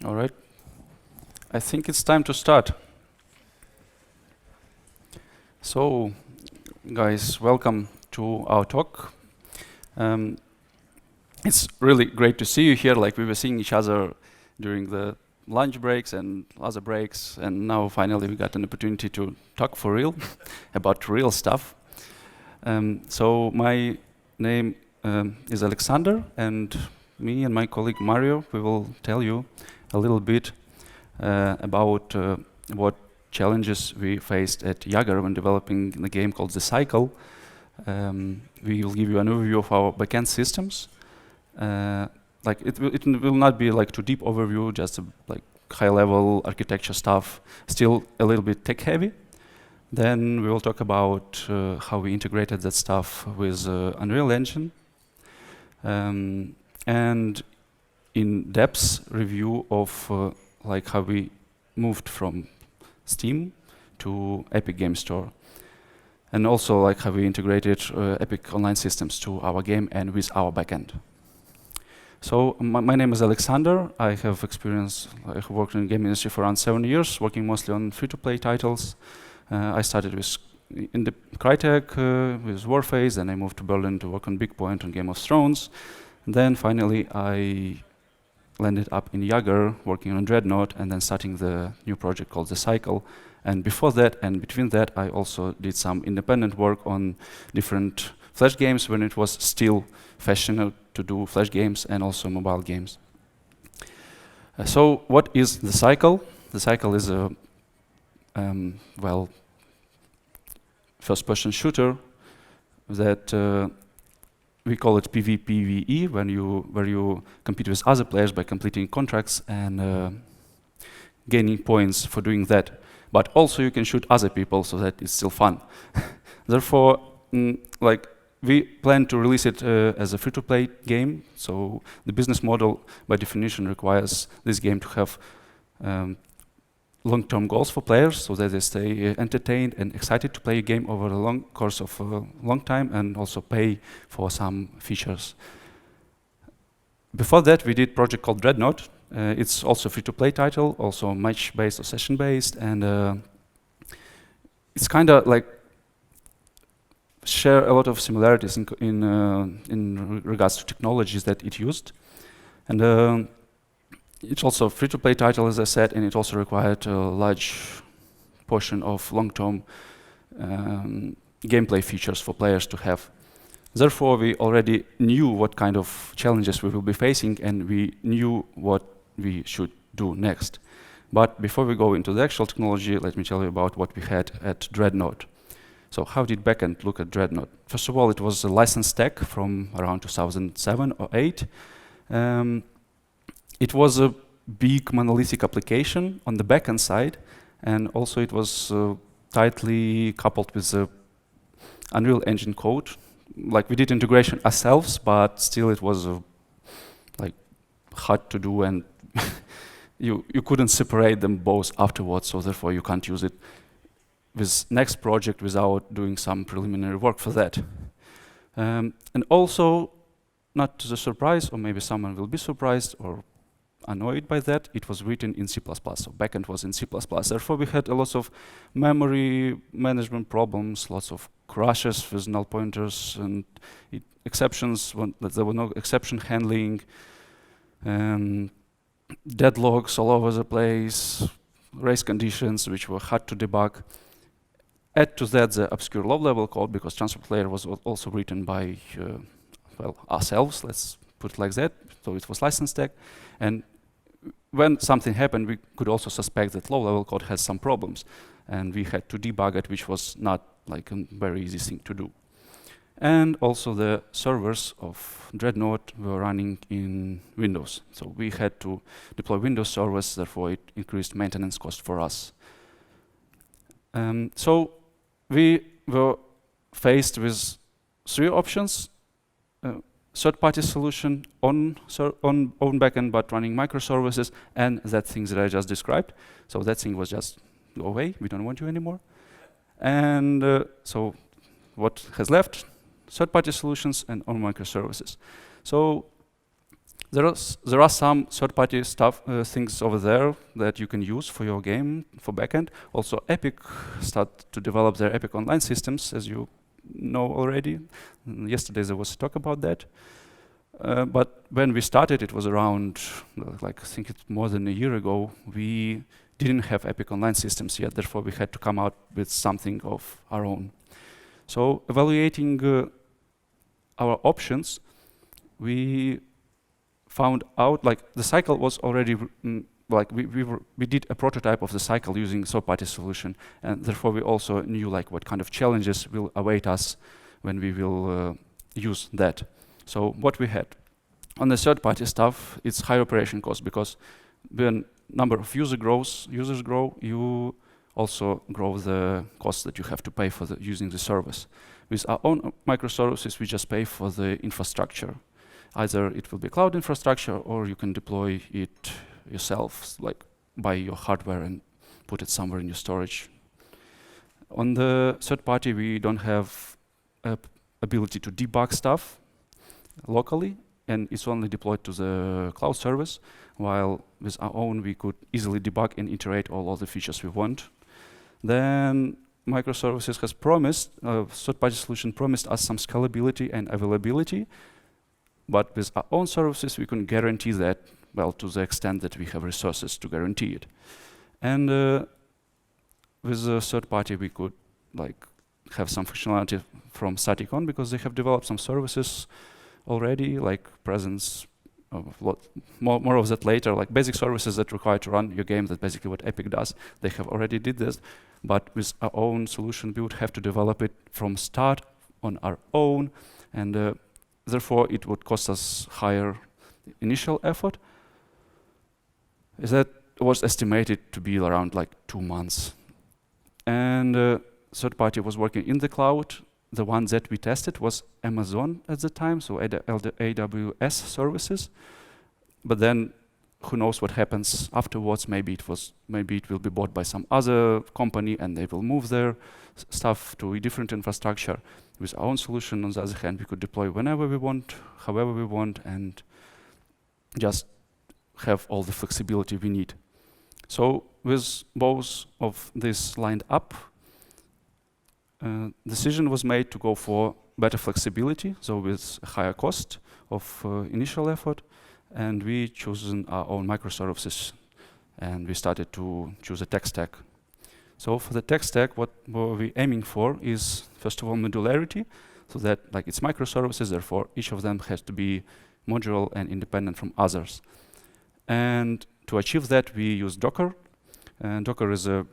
All right. I think it's time to start. So, guys, welcome to our talk. It's really great to see you here. Like, we were seeing each other during the lunch breaks and other breaks, and now finally we got an opportunity to talk for real about real stuff. So my name is Alexander, and me and my colleague Mario, we will tell you a little bit about what challenges we faced at YAGER when developing the game called The Cycle. We will give you an overview of our backend systems. Like it will not be like too deep overview, just like high-level architecture stuff, still a little bit tech-heavy. Then we will talk about how we integrated that stuff with Unreal Engine, and in-depth review of like how we moved from Steam to Epic Game Store, and also like how we integrated Epic Online Systems to our game and with our backend. So my name is Alexander. I have experience. I have worked in the game industry for around 7 years, working mostly on free-to-play titles. I started in the Crytek with Warface, and I moved to Berlin to work on Big Point on Game of Thrones. And then finally, I landed up in YAGER, working on Dreadnought, and then starting the new project called The Cycle. And before that, and between that, I also did some independent work on different Flash games when it was still fashionable to do Flash games and also mobile games. So what is The Cycle? The Cycle is a well, first-person shooter that we call it PvPvE, where you compete with other players by completing contracts and gaining points for doing that. But also you can shoot other people, so that it's still fun. Therefore, like we plan to release it as a free-to-play game. So the business model, by definition, requires this game to have long-term goals for players, so that they stay entertained and excited to play a game over a long course of a long time, and also pay for some features. Before that, we did a project called Dreadnought. It's also a free-to-play title, also match-based or session-based, and it's kind of like share a lot of similarities in regards to technologies that it used, and it's also a free-to-play title, as I said, and it also required a large portion of long-term gameplay features for players to have. Therefore, we already knew what kind of challenges we will be facing, and we knew what we should do next. But before we go into the actual technology, let me tell you about what we had at Dreadnought. So how did Backend look at Dreadnought? First of all, it was a licensed stack from around 2007 or 8. It was a big monolithic application on the backend side, and also it was tightly coupled with the Unreal Engine code. Like, we did integration ourselves, but still it was like hard to do, and you couldn't separate them both afterwards, so therefore you can't use it with next project without doing some preliminary work for that. And also, not to the surprise, or maybe someone will be surprised or annoyed by that, it was written in C++, so backend was in C++. Therefore, we had a lot of memory management problems, lots of crashes with null pointers, and exceptions, there were no exception handling, deadlocks all over the place, race conditions which were hard to debug. Add to that the obscure low-level code, because Transport Layer was also written by well, ourselves, let's put it like that. So it was licensed stack, and when something happened, we could also suspect that low-level code has some problems, and we had to debug it, which was not like a very easy thing to do. And also the servers of Dreadnought were running in Windows, so we had to deploy Windows servers, therefore it increased maintenance cost for us. So we were faced with 3 options. Third-party solution on own backend, but running microservices, and that thing that I just described. So that thing was just, go away, we don't want you anymore. And so what has left? Third-party solutions and own microservices. So There are some third-party stuff things over there that you can use for your game for backend. Also, Epic start to develop their Epic Online systems, as you know already. Yesterday there was talk about that. But when we started, it was around, like I think it's more than a year ago. We didn't have Epic Online systems yet, therefore we had to come out with something of our own. So evaluating our options, we found out like the cycle was already like we did a prototype of the cycle using third-party solution, and therefore we also knew like what kind of challenges will await us when we will use that. So what we had on the third-party stuff, it's high operation cost, because when number of users grow, you also grow the cost that you have to pay for using the service. With our own microservices, we just pay for the infrastructure. Either it will be cloud infrastructure, or you can deploy it yourself, like buy your hardware and put it somewhere in your storage. On the third party, we don't have ability to debug stuff locally, and it's only deployed to the cloud service, while with our own, we could easily debug and iterate all the features we want. Then microservices has promised, third-party solution promised us some scalability and availability, but with our own services, we couldn't guarantee that, well, to the extent that we have resources to guarantee it. And with a third party, we could like have some functionality from static on, because they have developed some services already, like presence, more of that later, like basic services that require to run your game. That's basically what Epic does. They have already did this, but with our own solution, we would have to develop it from start on our own, and therefore it would cost us higher initial effort. That was estimated to be around like 2 months. And third party was working in the cloud. The one that we tested was Amazon at the time, so AWS services. But then who knows what happens afterwards? Maybe it will be bought by some other company and they will move their stuff to a different infrastructure. With our own solution, on the other hand, we could deploy whenever we want, however we want, and just have all the flexibility we need. So with both of this lined up, decision was made to go for better flexibility, so with a higher cost of initial effort, and we chosen our own microservices, and we started to choose a tech stack. So for the tech stack, what were we aiming for is, first of all, modularity, so that like it's microservices, therefore each of them has to be modular and independent from others. And to achieve that, we use Docker. And Docker is a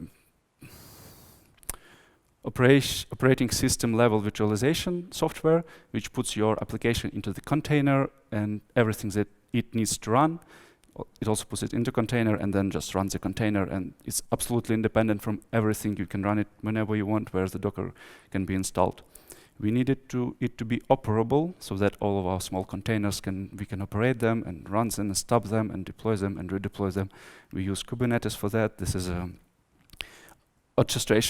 operating system level virtualization software, which puts your application into the container and everything that it needs to run. It also puts it into container and then just runs the container, and it's absolutely independent from everything. You can run it whenever you want, where the Docker can be installed. We needed it to be operable, so that all of our small containers we can operate them and run them and stop them and deploy them and redeploy them. We use Kubernetes for that. This is a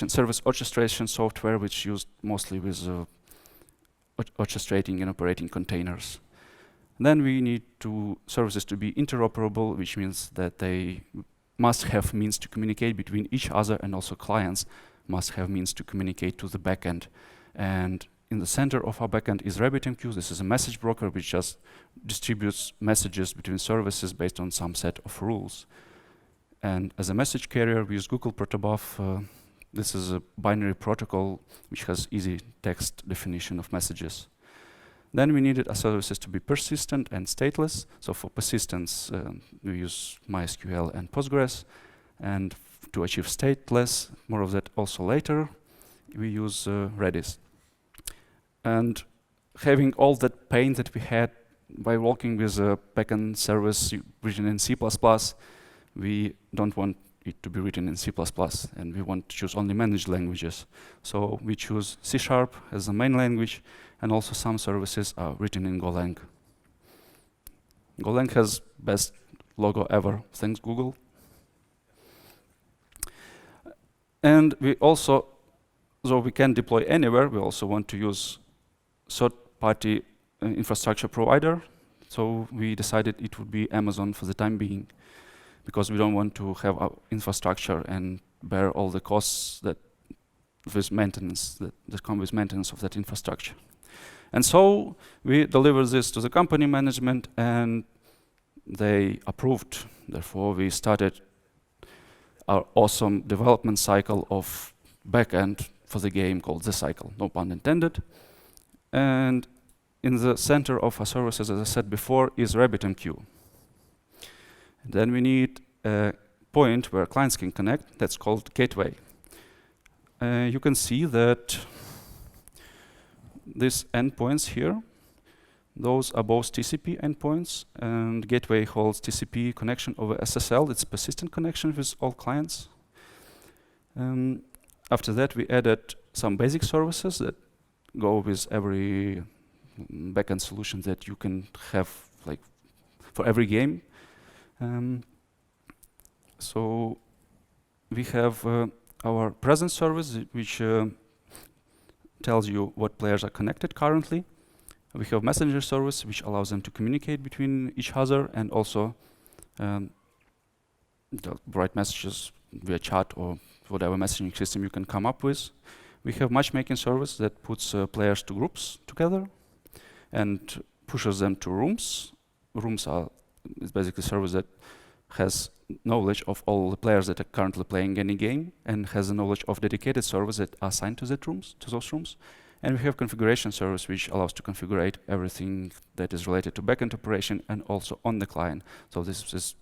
service orchestration software, which used mostly with orchestrating and operating containers. And then we need services to be interoperable, which means that they must have means to communicate between each other, and also clients must have means to communicate to the backend. And in the center of our backend is RabbitMQ. This is a message broker which just distributes messages between services based on some set of rules. And as a message carrier, we use Google Protobuf. This is a binary protocol which has easy text definition of messages. Then we needed our services to be persistent and stateless. So for persistence, we use MySQL and Postgres. And to achieve stateless, more of that also later, we use Redis. And having all that pain that we had by working with a backend service written in C++, we don't want it to be written in C++, and we want to choose only managed languages. So we choose C# as the main language, and also some services are written in Golang. Golang has best logo ever. Thanks, Google. And we also, though we can deploy anywhere, we also want to use third-party infrastructure provider. So we decided it would be Amazon for the time being, because we don't want to have our infrastructure and bear all the costs that with maintenance that come with maintenance of that infrastructure. And so we delivered this to the company management, and they approved. Therefore, we started our awesome development cycle of backend for the game called The Cycle, no pun intended. And in the center of our services, as I said before, is RabbitMQ. Then we need a point where clients can connect. That's called gateway. You can see that these endpoints here, those are both TCP endpoints, and gateway holds TCP connection over SSL. It's persistent connection with all clients. After that, we added some basic services that go with every backend solution that you can have, like for every game. So we have our presence service, which tells you what players are connected currently. We have messenger service, which allows them to communicate between each other and also write messages via chat or whatever messaging system you can come up with. We have matchmaking service that puts players to groups together and pushes them to rooms. Rooms is basically a service that has knowledge of all the players that are currently playing any game and has a knowledge of dedicated servers that are assigned to those rooms. And we have configuration service, which allows to configure everything that is related to backend operation and also on the client. So this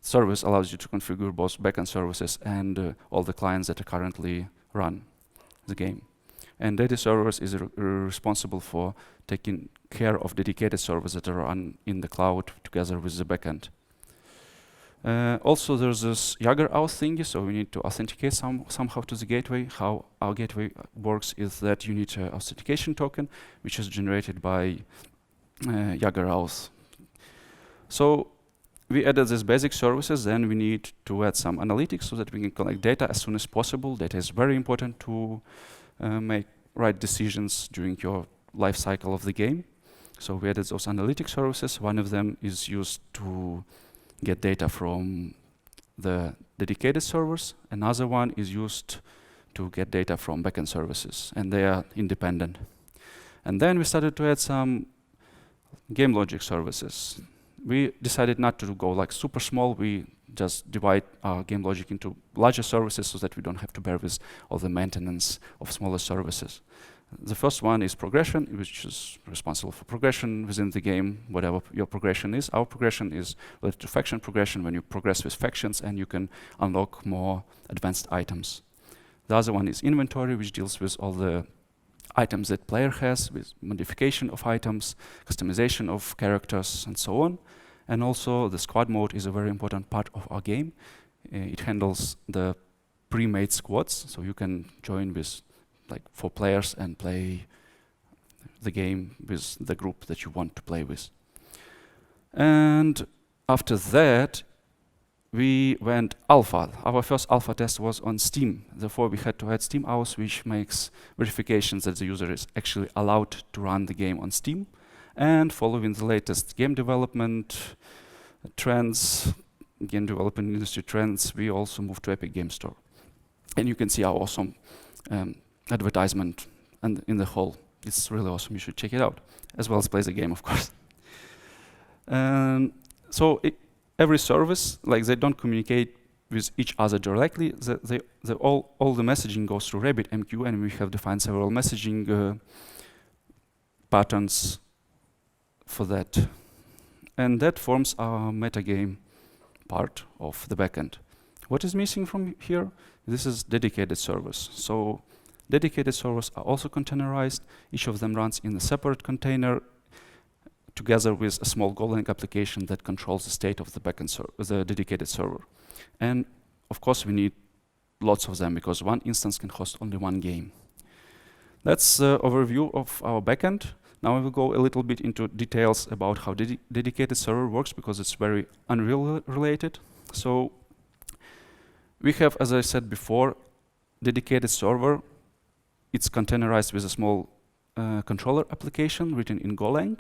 service allows you to configure both backend services and all the clients that are currently run the game. And data servers is responsible for taking care of dedicated servers that are run in the cloud together with the backend. Also, there's this YAGER auth thingy, so we need to authenticate somehow to the gateway. How our gateway works is that you need an authentication token, which is generated by YAGER auth. So we added these basic services, then we need to add some analytics so that we can collect data as soon as possible. Data is very important to make right decisions during your life cycle of the game. So we added those analytics services. One of them is used to get data from the dedicated servers. Another one is used to get data from backend services, and they are independent. And then we started to add some game logic services. We decided not to go like super small. We just divide our game logic into larger services so that we don't have to bear with all the maintenance of smaller services. The first one is progression, which is responsible for progression within the game, whatever your progression is. Our progression is related to faction progression, when you progress with factions and you can unlock more advanced items. The other one is inventory, which deals with all the items that player has, with modification of items, customization of characters, and so on. And also the squad mode is a very important part of our game. It handles the pre-made squads, so you can join with like 4 players and play the game with the group that you want to play with. And after that, we went alpha. Our first alpha test was on Steam. Therefore, we had to add Steam hours, which makes verifications that the user is actually allowed to run the game on Steam. And following the latest game development trends, game development industry trends, we also moved to Epic Game Store. And you can see our awesome advertisement and in the whole. It's really awesome. You should check it out, as well as play the game, of course. So every service, like they don't communicate with each other directly. All the messaging goes through RabbitMQ, and we have defined several messaging patterns for that. And that forms our metagame part of the backend. What is missing from here? This is dedicated servers. So dedicated servers are also containerized. Each of them runs in a separate container together with a small Golang application that controls the state of the backend the dedicated server. And of course, we need lots of them because one instance can host only one game. That's the overview of our backend. Now I will go a little bit into details about how dedicated server works because it's very Unreal related. So we have, as I said before, dedicated server. It's containerized with a small controller application written in Golang.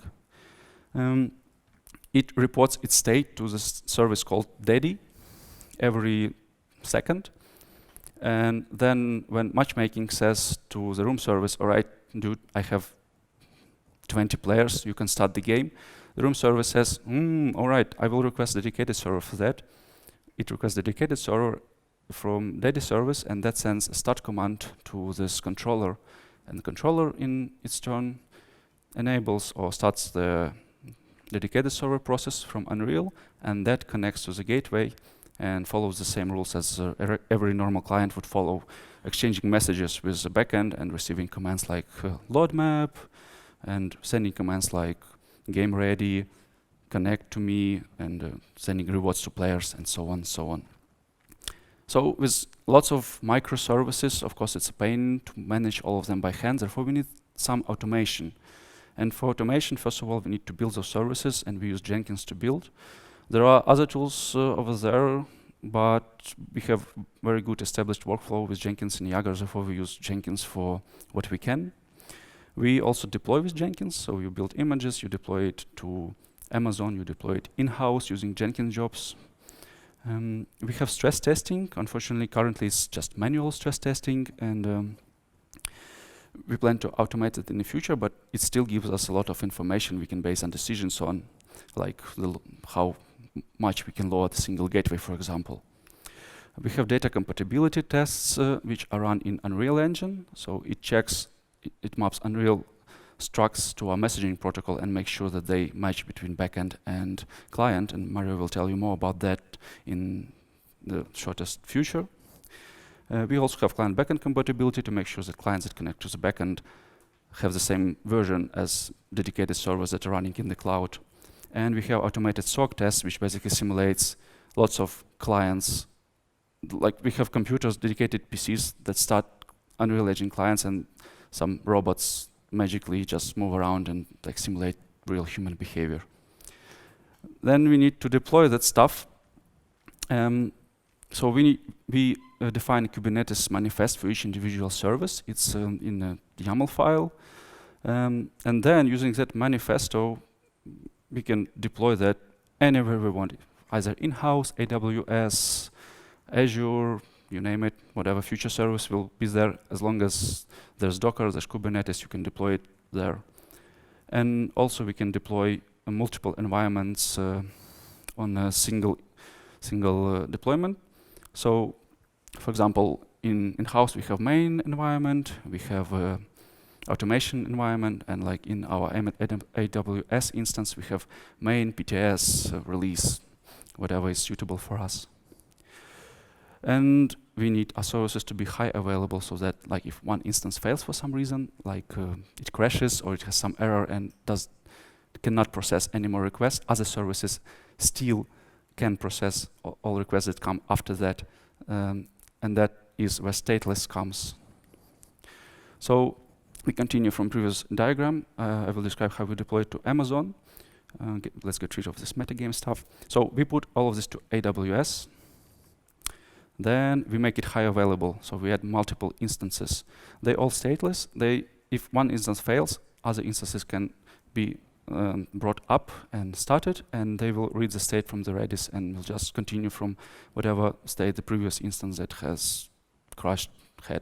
It reports its state to the service called Daddy every second. And then when matchmaking says to the room service, all right, dude, I have 20 players, you can start the game. The room service says, all right, I will request a dedicated server for that. It requests a dedicated server from Daddy service, and that sends a start command to this controller. And the controller, in its turn, enables or starts the dedicated server process from Unreal, and that connects to the gateway and follows the same rules as every normal client would follow, exchanging messages with the backend and receiving commands like load map, and sending commands like game ready, connect to me, and sending rewards to players, and so on, so on. So with lots of microservices, of course, it's a pain to manage all of them by hand. Therefore, we need some automation. And for automation, first of all, we need to build those services, and we use Jenkins to build. There are other tools over there, but we have very good established workflow with Jenkins and YAGER, therefore we use Jenkins for what we can. We also deploy with Jenkins, so you build images, you deploy it to Amazon, you deploy it in-house using Jenkins jobs. We have stress testing. Unfortunately, currently it's just manual stress testing, and we plan to automate it in the future, but it still gives us a lot of information we can base on decisions on, like how much we can load a single gateway, for example. We have data compatibility tests which are run in Unreal Engine, so it checks, it maps Unreal structs to our messaging protocol and makes sure that they match between backend and client, and Mario will tell you more about that in the shortest future. We also have client backend compatibility to make sure that clients that connect to the backend have the same version as dedicated servers that are running in the cloud. And we have automated SOC tests, which basically simulates lots of clients. Like we have computers, dedicated PCs that start Unreal Engine clients, and some robots magically just move around and like simulate real human behavior. Then we need to deploy that stuff. So we define a Kubernetes manifest for each individual service. It's in a YAML file. And then using that manifesto, we can deploy that anywhere we want, either in-house, AWS, Azure, you name it, whatever future service will be there. As long as there's Docker, there's Kubernetes, you can deploy it there. And also we can deploy multiple environments on a single deployment. So, for example, in-house we have main environment, we have automation environment, and like in our AWS instance, we have main, PTS, release, whatever is suitable for us. And we need our services to be high available so that like if one instance fails for some reason, like it crashes or it has some error and cannot process any more requests, other services still can process all requests that come after that. And that is where stateless comes. So we continue from previous diagram. I will describe how we deploy it to Amazon. Let's get rid of this metagame stuff. So we put all of this to AWS. Then we make it high available. So we add multiple instances. They all stateless. If one instance fails, other instances can be brought up and started, and they will read the state from the Redis and will just continue from whatever state the previous instance that has crashed had.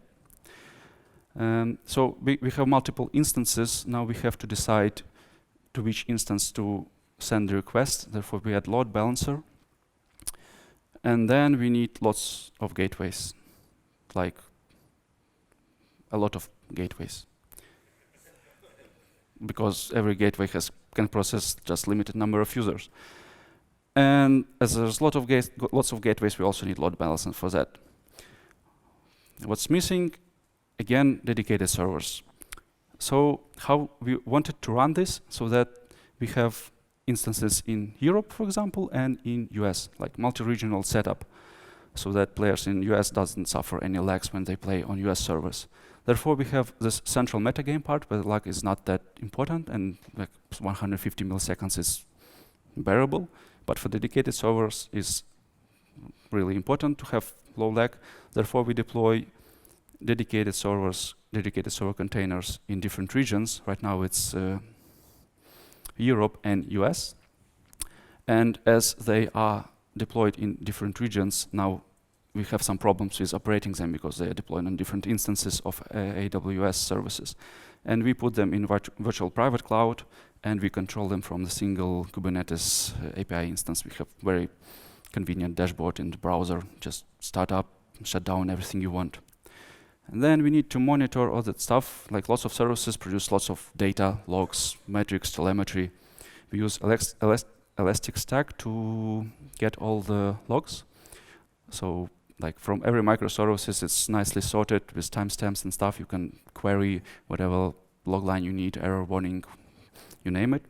So we have multiple instances. Now we have to decide to which instance to send the request. Therefore, we add load balancer. And then we need lots of gateways, like a lot of gateways. Because every gateway can process just limited number of users. And as there's lots of gateways, we also need load balancer for that. What's missing? Again, dedicated servers. So how we wanted to run this so that we have instances in Europe, for example, and in US, like multi-regional setup, so that players in US doesn't suffer any lags when they play on US servers. Therefore, we have this central metagame part where the lag is not that important, and like 150 milliseconds is bearable. But for dedicated servers, it's really important to have low lag. Therefore, we deploy dedicated servers, dedicated server containers in different regions. Right now, it's Europe and US. And as they are deployed in different regions, now we have some problems with operating them because they are deployed on different instances of AWS services. And we put them in virtual private cloud, and we control them from the single Kubernetes API instance. We have very convenient dashboard in the browser. Just start up, shut down everything you want. And then we need to monitor all that stuff, like lots of services produce lots of data, logs, metrics, telemetry. We use Elasticstack to get all the logs. So like from every microservices, it's nicely sorted with timestamps and stuff. You can query whatever log line you need, error warning, you name it.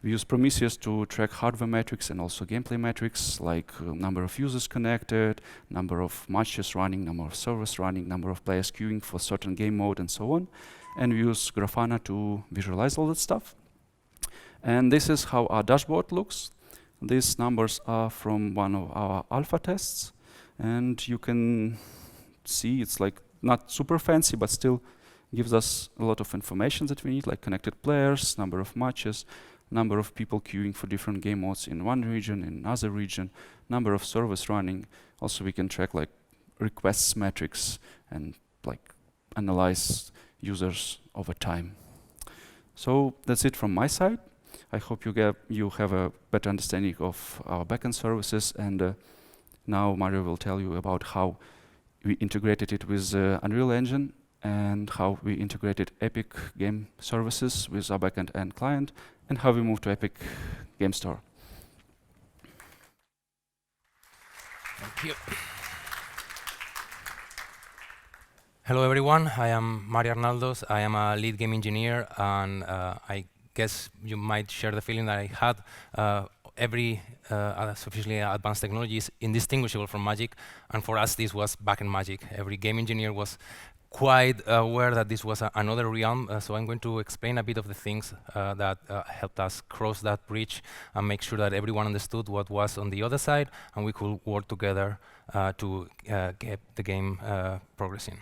We use Prometheus to track hardware metrics and also gameplay metrics, like number of users connected, number of matches running, number of servers running, number of players queuing for certain game mode, and so on. And we use Grafana to visualize all that stuff. And this is how our dashboard looks. These numbers are from one of our alpha tests. And you can see it's like not super fancy, but still gives us a lot of information that we need, like connected players, number of matches, number of people queuing for different game modes in one region, in another region, number of servers running. Also, we can track like requests metrics and like analyze users over time. So that's it from my side. I hope you have a better understanding of our backend services, and now Mario will tell you about how we integrated it with Unreal Engine and how we integrated Epic Game Services with our backend and client, and how we moved to Epic Game Store. Thank you. Hello, everyone. I am Mario Arnaldos. I am a lead game engineer, and I guess you might share the feeling that I had every sufficiently advanced technology is indistinguishable from magic, and for us this was backend magic. Every game engineer was quite aware that this was another realm, so I'm going to explain a bit of the things that helped us cross that bridge and make sure that everyone understood what was on the other side, and we could work together to get the game progressing.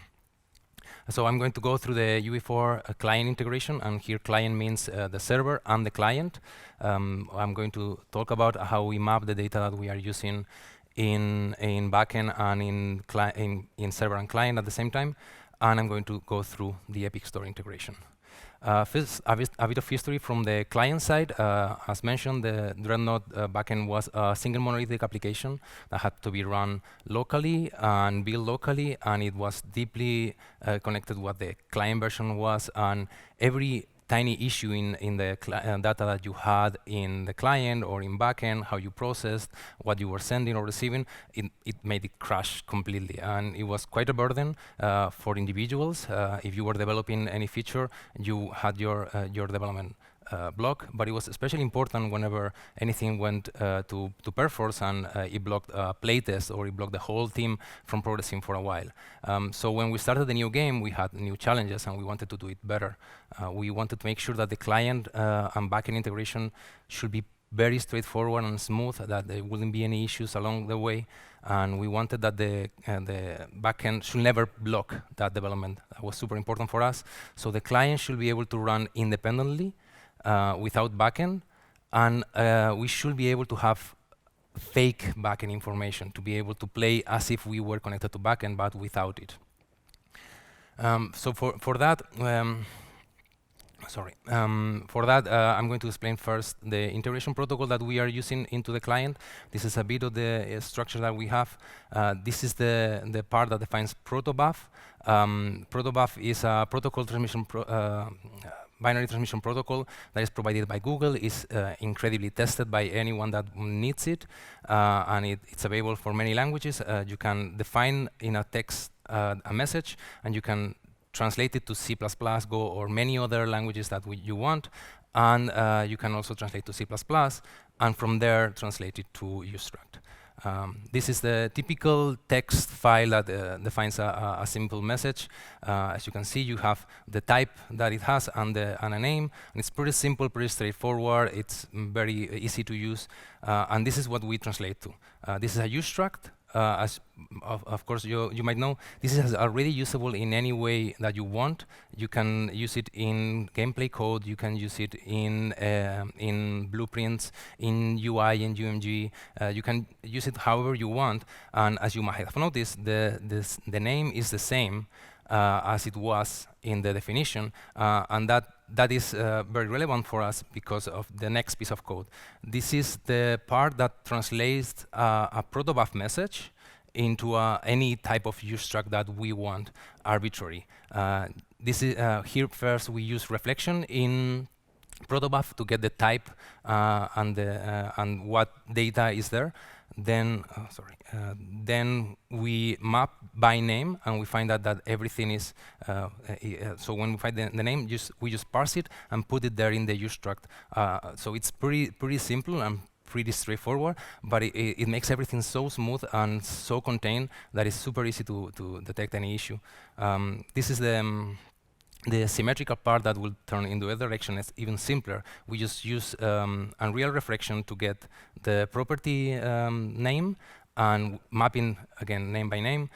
So I'm going to go through the UE4 client integration, and here client means the server and the client. I'm going to talk about how we map the data that we are using in backend and in server and client at the same time, and I'm going to go through the Epic Store integration. First, a bit of history from the client side. As mentioned, the Dreadnought backend was a single monolithic application that had to be run locally and built locally, and it was deeply connected what the client version was, and every tiny issue in the data that you had in the client or in backend, how you processed, what you were sending or receiving, it made it crash completely. And it was quite a burden for individuals. If you were developing any feature, you had your development block, but it was especially important whenever anything went to Perforce and it blocked a playtest, or it blocked the whole team from progressing for a while. So when we started the new game, we had new challenges and we wanted to do it better. We wanted to make sure that the client and backend integration should be very straightforward and smooth, that there wouldn't be any issues along the way, and we wanted that the backend should never block that development. That was super important for us. So the client should be able to run independently without backend, and we should be able to have fake backend information to be able to play as if we were connected to backend, but without it. So for that, I'm going to explain first the integration protocol that we are using into the client. This is a bit of the structure that we have. This is the part that defines protobuf. Protobuf is a protocol transmission binary transmission protocol that is provided by Google, is incredibly tested by anyone that needs it, and it's available for many languages. You can define in a text a message, and you can translate it to C++, Go, or many other languages that you want, and you can also translate to C++, and from there translate it to ustruct. This is the typical text file that defines a simple message. As you can see, you have the type that it has and a name. And it's pretty simple, pretty straightforward. It's very easy to use. And this is what we translate to. This is a ustruct. as of course you might know, this is already usable in any way that you want. You can use it in gameplay code. You can use it in blueprints, in UI and UMG. You can use it however you want. And as you might have noticed, the name is the same as it was in the definition, and that is very relevant for us because of the next piece of code. This is the part that translates a protobuf message into any type of use struct that we want, arbitrary. This is here first we use reflection in protobuf to get the type and what data is there. Then, then we map by name, and we find out that everything is. So when we find the name, we just parse it and put it there in the use struct. So it's pretty simple and pretty straightforward, but it makes everything so smooth and so contained that it's super easy to detect any issue. This is the symmetrical part that will turn into other direction. Is even simpler. We just use Unreal Reflection to get the property name, and mapping, again, name by name.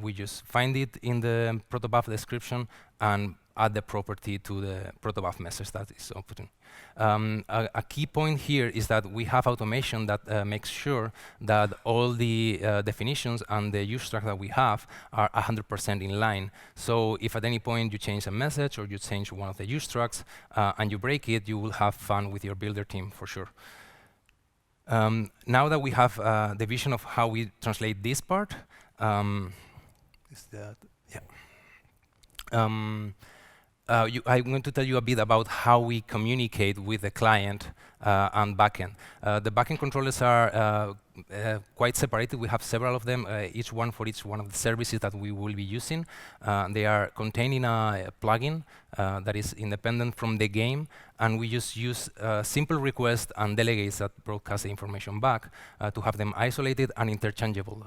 We just find it in the protobuf description and add the property to the protobuf message that is outputting. A key point here is that we have automation that makes sure that all the definitions and the use struct that we have are 100% in line. So if at any point you change a message or you change one of the use structs and you break it, you will have fun with your builder team for sure. Now that we have the vision of how we translate this part, is that, yeah. I'm going to tell you a bit about how we communicate with the client and backend. The backend controllers are quite separated. We have several of them, each one for each one of the services that we will be using. They are contained in a plugin that is independent from the game, and we just use simple requests and delegates that broadcast the information back to have them isolated and interchangeable.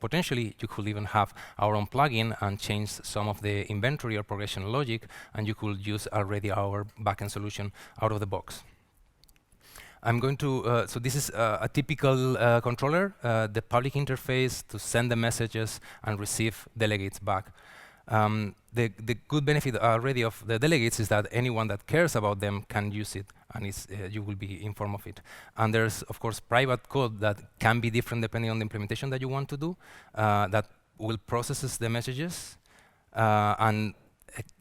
Potentially, you could even have our own plugin and change some of the inventory or progression logic, and you could use already our backend solution out of the box. I'm going to, so this is a typical controller, the public interface to send the messages and receive delegates back. The good benefit already of the delegates is that anyone that cares about them can use it, and you will be informed of it. And there's, of course, private code that can be different depending on the implementation that you want to do, that will process the messages and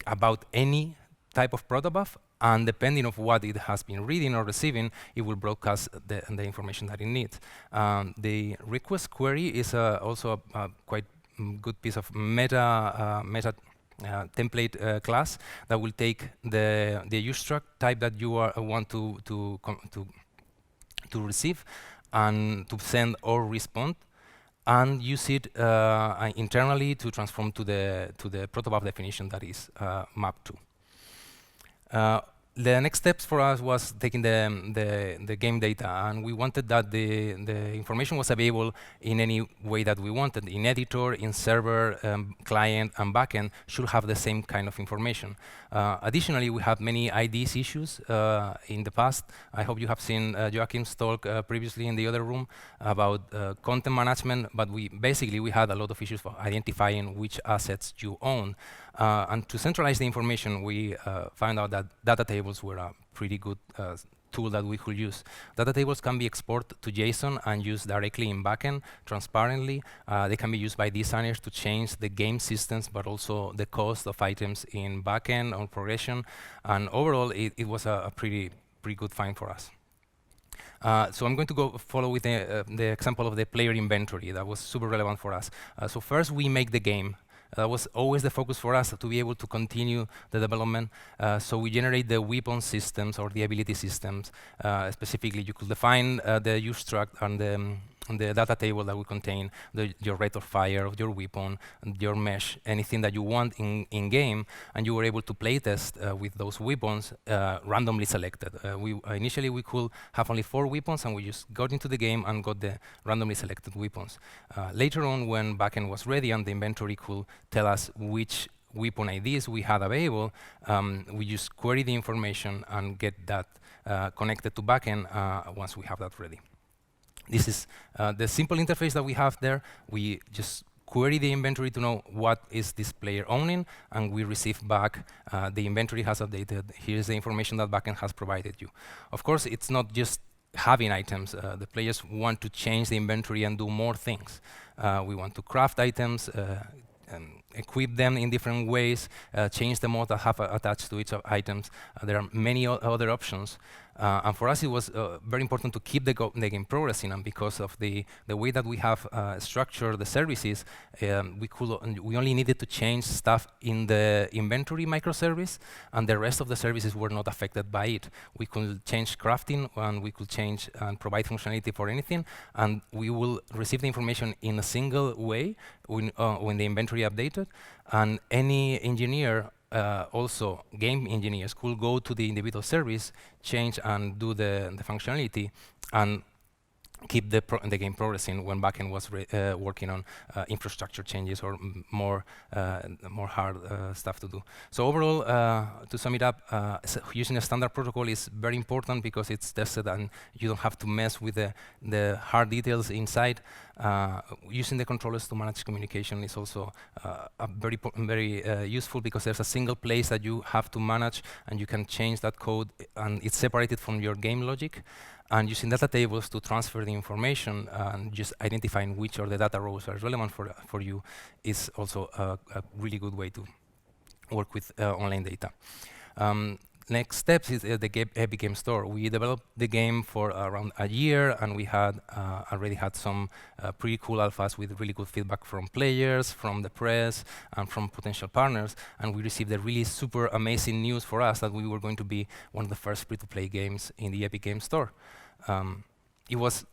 about any type of protobuf, and depending on what it has been reading or receiving, it will broadcast the information that it needs. The request query is also a quite good piece of meta template class that will take the use struct type that you want to receive and to send or respond, and use it internally to transform to the protobuf definition that is mapped to. The next steps for us was taking the game data, and we wanted that the information was available in any way that we wanted. In editor, in server, client, and backend should have the same kind of information. Additionally, we have many IDs issues in the past. I hope you have seen Joachim's talk previously in the other room about content management, but we had a lot of issues for identifying which assets you own. And to centralize the information, we found out that data tables were a pretty good tool that we could use. Data tables can be exported to JSON and used directly in backend transparently. They can be used by designers to change the game systems, but also the cost of items in backend or progression. And overall, it was a pretty good find for us. So I'm going to follow with the example of the player inventory that was super relevant for us. So first, we make the game. That was always the focus for us, to be able to continue the development. So we generate the weapon systems or the ability systems. Specifically, you could define the use struct and the data table that will contain your rate of fire of your weapon, your mesh, anything that you want in game, and you were able to playtest with those weapons randomly selected. Initially, we could have only 4 weapons, and we just got into the game and got the randomly selected weapons. Later on, when backend was ready and the inventory could tell us which weapon IDs we had available, we just query the information and get that connected to backend once we have that ready. This is the simple interface that we have there. We just query the inventory to know what is this player owning, and we receive back the inventory has updated. Here's the information that Backend has provided you. Of course, it's not just having items. The players want to change the inventory and do more things. We want to craft items, equip them in different ways, change the mode that have attached to each of items. There are many other options. And for us, it was very important to keep the game progressing. And because of the way that we have structured the services, we only needed to change stuff in the inventory microservice, and the rest of the services were not affected by it. We could change crafting, and we could change and provide functionality for anything, and we will receive the information in a single way when the inventory updated. And any engineer, also game engineers, could go to the individual service, change and do the functionality, and keep the game progressing when Backend was working on infrastructure changes or more hard stuff to do. So overall, to sum it up, using a standard protocol is very important because it's tested and you don't have to mess with the hard details inside. Using the controllers to manage communication is also very useful because there's a single place that you have to manage, and you can change that code, and it's separated from your game logic. And using data tables to transfer the information and just identifying which of the data rows are relevant for you is also a really good way to work with online data. Next steps is the Epic Game Store. We developed the game for around a year, and we had already had some pretty cool alphas with really good feedback from players, from the press, and from potential partners. And we received a really super amazing news for us that we were going to be one of the first free-to-play games in the Epic Game Store. It was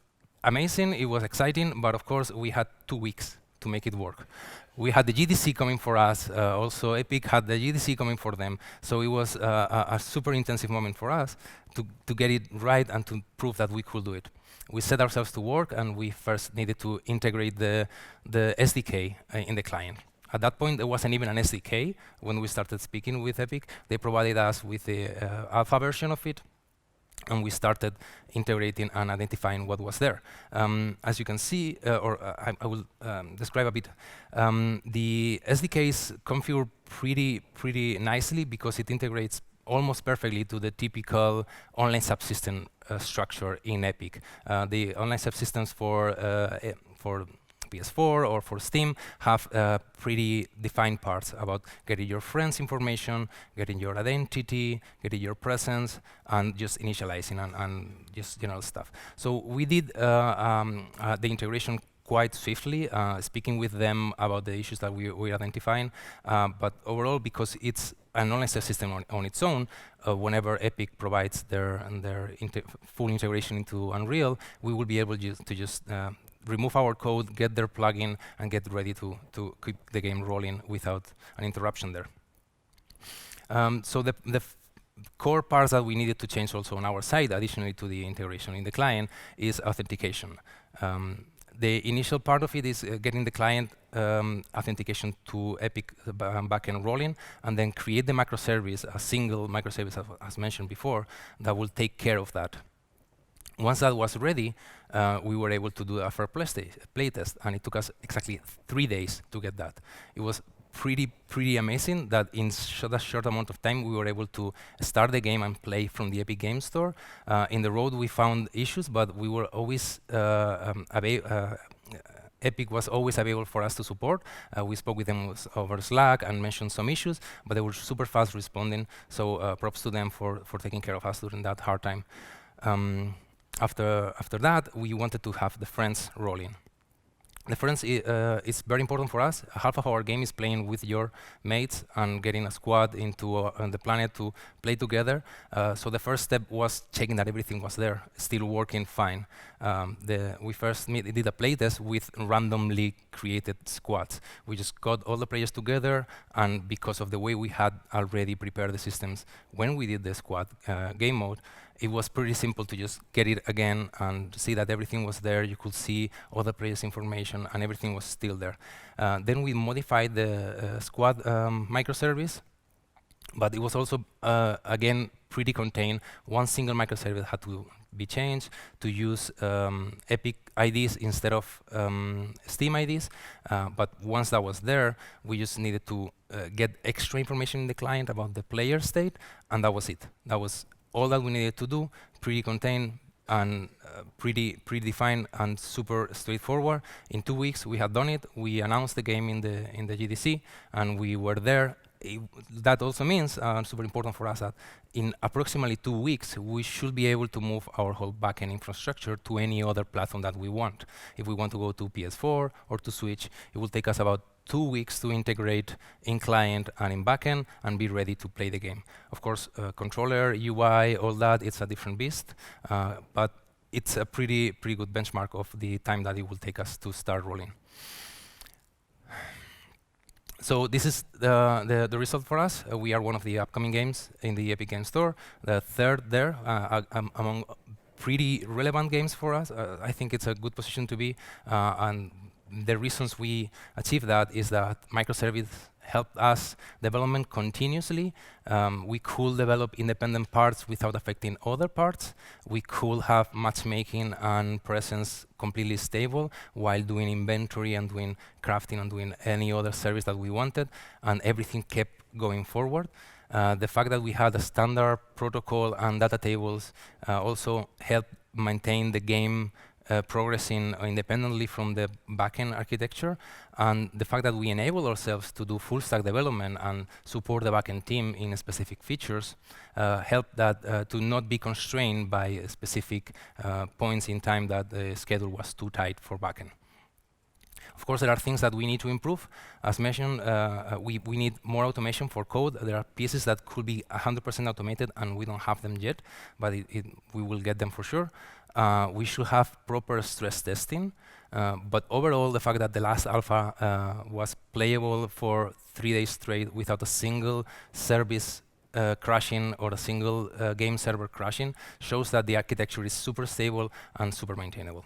amazing, it was exciting, but of course we had 2 weeks to make it work. We had the GDC coming for us, also Epic had the GDC coming for them, so it was a super intensive moment for us to get it right and to prove that we could do it. We set ourselves to work, and we first needed to integrate the SDK in the client. At that point, there wasn't even an SDK when we started speaking with Epic. They provided us with the alpha version of it, and we started integrating and identifying what was there. As you can see, I will describe a bit, the SDK is configured pretty nicely because it integrates almost perfectly to the typical online subsystem structure in Epic. The online subsystems for PS4 or for Steam have pretty defined parts about getting your friends' information, getting your identity, getting your presence, and just initializing and just general stuff. So we did the integration quite swiftly, speaking with them about the issues that we're identifying. But overall, because it's an online system on its own, whenever Epic provides their full integration into Unreal, we will be able to just remove our code, get their plugin, and get ready to keep the game rolling without an interruption there. So the core parts that we needed to change also on our side, additionally to the integration in the client, is authentication. The initial part of it is getting the client authentication to Epic backend rolling, and then create the microservice, a single microservice, as mentioned before, that will take care of that. Once that was ready, we were able to do a fair play test, and it took us exactly 3 days to get that. It was pretty amazing that in a short amount of time we were able to start the game and play from the Epic Game Store. In the road we found issues, but we were always Epic was always available for us to support. We spoke with them over Slack and mentioned some issues, but they were super fast responding. So props to them for taking care of us during that hard time. After that, we wanted to have the friends rolling. The friends is very important for us. Half of our game is playing with your mates and getting a squad into the planet to play together. So the first step was checking that everything was there, still working fine. We first did a playtest with randomly created squads. We just got all the players together, and because of the way we had already prepared the systems when we did the squad game mode, it was pretty simple to just get it again and see that everything was there. You could see all the players' information, and everything was still there. Then we modified the squad microservice, but it was also, again, pretty contained. One single microservice had to be changed, to use Epic IDs instead of Steam IDs. But once that was there, we just needed to get extra information in the client about the player state, and that was it. That was all that we needed to do, pretty contained and pretty predefined and super straightforward. In 2 weeks, we had done it. We announced the game in the GDC, and we were there. That also means, super important for us, that in approximately 2 weeks, we should be able to move our whole backend infrastructure to any other platform that we want. If we want to go to PS4 or to Switch, it will take us about 2 weeks to integrate in client and in backend and be ready to play the game. Of course, controller, UI, all that, it's a different beast, but it's a pretty good benchmark of the time that it will take us to start rolling. So this is the result for us. We are one of the upcoming games in the Epic Games Store, the third there among pretty relevant games for us. I think it's a good position to be, and the reasons we achieve that is that microservices help us development continuously. We could develop independent parts without affecting other parts. We could have matchmaking and presence completely stable while doing inventory and doing crafting and doing any other service that we wanted, and everything kept going forward. The fact that we had a standard protocol and data tables also helped maintain the game progressing independently from the backend architecture, and the fact that we enable ourselves to do full stack development and support the backend team in specific features help that to not be constrained by specific points in time that the schedule was too tight for backend. Of course, there are things that we need to improve. As mentioned, we need more automation for code. There are pieces that could be 100% automated, and we don't have them yet, but we will get them for sure. We should have proper stress testing, but overall, the fact that the last alpha was playable for 3 days straight without a single service crashing or a single game server crashing shows that the architecture is super stable and super maintainable.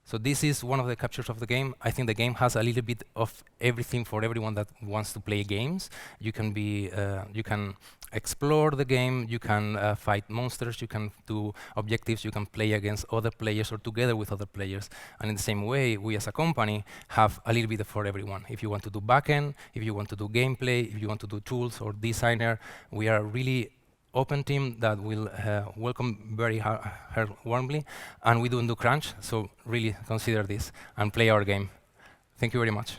So this is one of the captures of the game. I think the game has a little bit of everything for everyone that wants to play games. You can be, you can explore the game, you can fight monsters, you can do objectives, you can play against other players or together with other players. And in the same way, we as a company have a little bit for everyone. If you want to do backend, if you want to do gameplay, if you want to do tools or designer, we are really open team that will welcome very warmly, and we don't do crunch, so really consider this and play our game. Thank you very much.